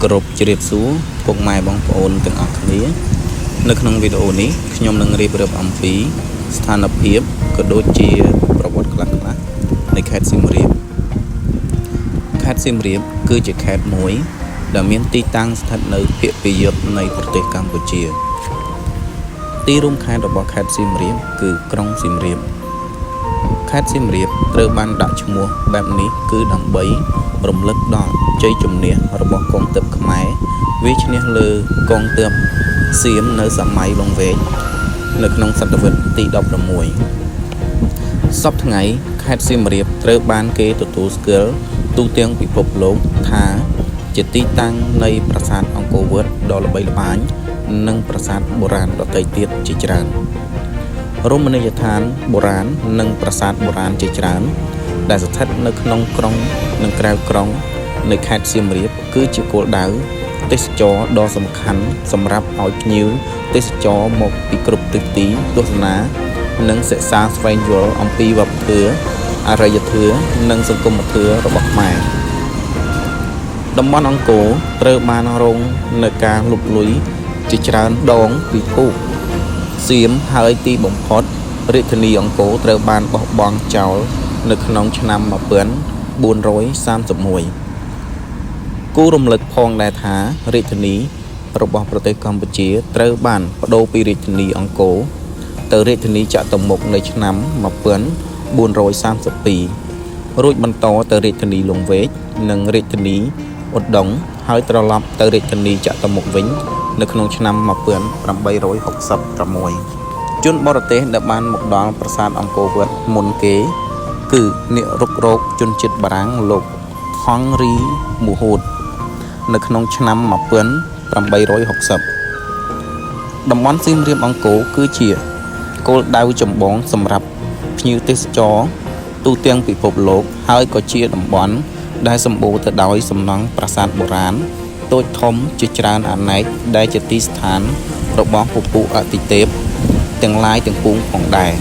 គ្រប់ជ្រាបសួរពុកម៉ែបងប្អូនទាំងអស់គ្នានៅក្នុងវីដេអូនេះខ្ញុំនឹងរៀបរាប់អំពីស្ថានភាពក៏ដូចជាប្រវត្តិខ្លះៗនៃខេត្តសៀមរាបខេត្តសៀមរាបគឺជាខេត្តមួយដែលមានទីតាំងស្ថិតនៅភាគពាយព្យនៃប្រទេសកម្ពុជាទីរួមខេត្តរបស់ខេត្តសៀមរាបគឺក្រុងសៀមរាបខេត្តសៀមរាបត្រូវបានដាក់ឈ្មោះបែបនេះគឺដើម្បីរំលឹកដល់ជ័យជំនះរបស់កងទ័ពខ្មែរវាឈ្នះលើកងទ័ពសៀមនៅសម័យលង្វែកនៅក្នុងសតវត្សទី16សប្តាហ៍ថ្ងៃខេត្តសៀមរាបត្រូវបានគេទទួលស្គាល់ទូទាំងពិភពលោកថាជាទីតាំងនៃប្រាសាទអង្គរវត្តដ៏ល្បីល្បាញនិងប្រាសាទបុរាណដទៃទៀតជាច្រើនរមណីយដ្ឋានបុរាណនិងប្រាសាទបុរាណជាច្រើនដែលស្ថិតនៅក្នុងក្រុងនិងក្រៅក្រុងនៃខេត្តសៀមរាបគឺជាគោលដៅទេសចរដ៏សំខាន់សម្រាប់ឲ្យភ្ញៀវទេសចរមកពីគ្រប់ទិសទីទស្សនានិងសិក្សាស្វែងយល់អំពីវប្បធម៌អរិយធម៌និងសង្គមធម៌របស់ខ្មែរតំបន់អង្គរត្រូវបានរងនៅការលុបលុយជាច្រើនដងពីភូមិសៀមហើយទីបំផុតរាជធានីអង្គរត្រូវបានបោះបង់ចោលនៅក្នុងឆ្នាំ1431គូរំលឹកផងដែរថារាជធានីរបស់ប្រទេសកម្ពុជាត្រូវបានប្តូរពីរាជធានីអង្គរទៅរាជធានីចតុមុខនៅឆ្នាំ1432រួចបន្តទៅរាជធានីលង្វែកនិងរាជធានីឧដុង្គហើយត្រឡប់ទៅរាជធានីចតុមុខវិញនៅក្នុងឆ្នាំ1866ជនបរទេសដែលបានមកដល់ប្រាសាទអង្គរវត្តមុនគេគឺអ្នករុករកជនជាតិបារាំងលោកហង់រីមូហូតនៅក្នុងឆ្នាំ1860តំបន់សៀមរាបអង្គរគឺជាគោលដៅចម្បងសម្រាប់ភ្ញៀវទេសចរទូទាំងពិភពលោកហើយក៏ជាតំបន់ដែលសម្បូរទៅដោយសំណង់ប្រាសាទបុរាណតូចធំជាច្រើនអនេកដែលជាទីស្ថានរបស់ពពួកអាទិទេពទាំងឡាយទាំងពួងផងដែរ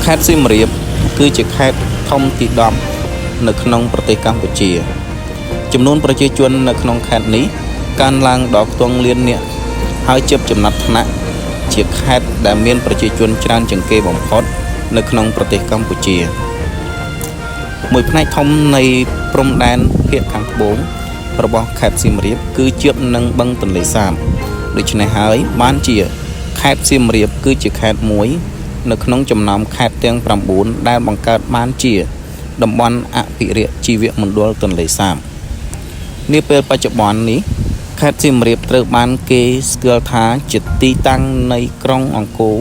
ខេត្តសៀមរាបគឺជាខេត្តធំទី10នៅក្នុងប្រទេសកម្ពុជាចំនួនប្រជាជននៅក្នុងខេត្តនេះកើនឡើងដល់ខ្ទង់លាននាក់ហើយជាប់ចំណាត់ថ្នាក់ជាខេត្តដែលមានប្រជាជនច្រើនជាងគេបំផុតនៅក្នុងប្រទេសកម្ពុជាមួយផ្នែកធំនៃព្រំដែនភាគខាងត្បូងរបស់ខេត្តសៀមរាបគឺជាប់នឹងបឹងទន្លេសាបដូច្នេះហើយបានជាខេត្តសៀមរាបគឺជាខេត្តមួយនៅក្នុងចំណោមខេត្តទាំង9ដែលបង្កើតបានជាតំបន់អភិរក្សជីវមណ្ឌលទន្លេសាបនាពេលបច្ចុប្បន្ននេះខេត្តសៀមរាបត្រូវបានគេស្គាល់ថាជាទីតាំងនៃក្រុងអង្គរ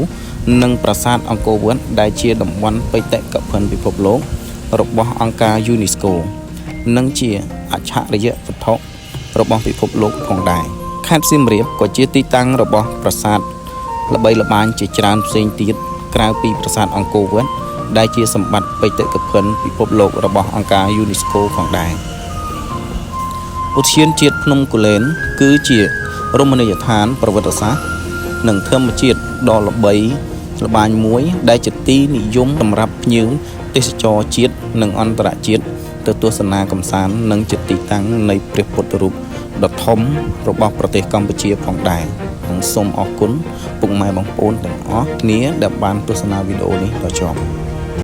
និងប្រាសាទអង្គរវត្តដែលជាតំបន់បេតិកភណ្ឌពិភពលោករបស់អង្គការ UNESCO និងជាអច្ឆរិយវត្ថុរបស់ពិភពលោកផងដែរខេត្តសៀមរាបក៏ជាទីតាំងរបស់ប្រាសាទល្បីល្បាញជាច្រើនផ្សេងទៀតក្រៅពីប្រាសាទអង្គរវត្តដែលជាសម្បត្តិបេតិកភណ្ឌពិភពលោករបស់អង្គការ UNESCO ផងដែរឧទ្យានជាតិភ្នំគូលែនគឺជារមណីយដ្ឋានប្រវត្តិសាស្ត្រនិងធម្មជាតិដ៏ល្បីល្បាញមួយដែលជាទីនិយមសម្រាប់ភ្ញៀវទេសចរជាតិនិងអន្តរជាតិទៅទស្សនាកម្សាន្តនិងជាទីតាំងនៃព្រះពុទ្ធរូបដ៏ធំរបស់ប្រទេសកម្ពុជាផងដែរសូមអរគុណពុកម៉ែបងប្អូនទាំងអស់គ្នាដែលបានទស្សនាវីដេអូនេះដល់ចប់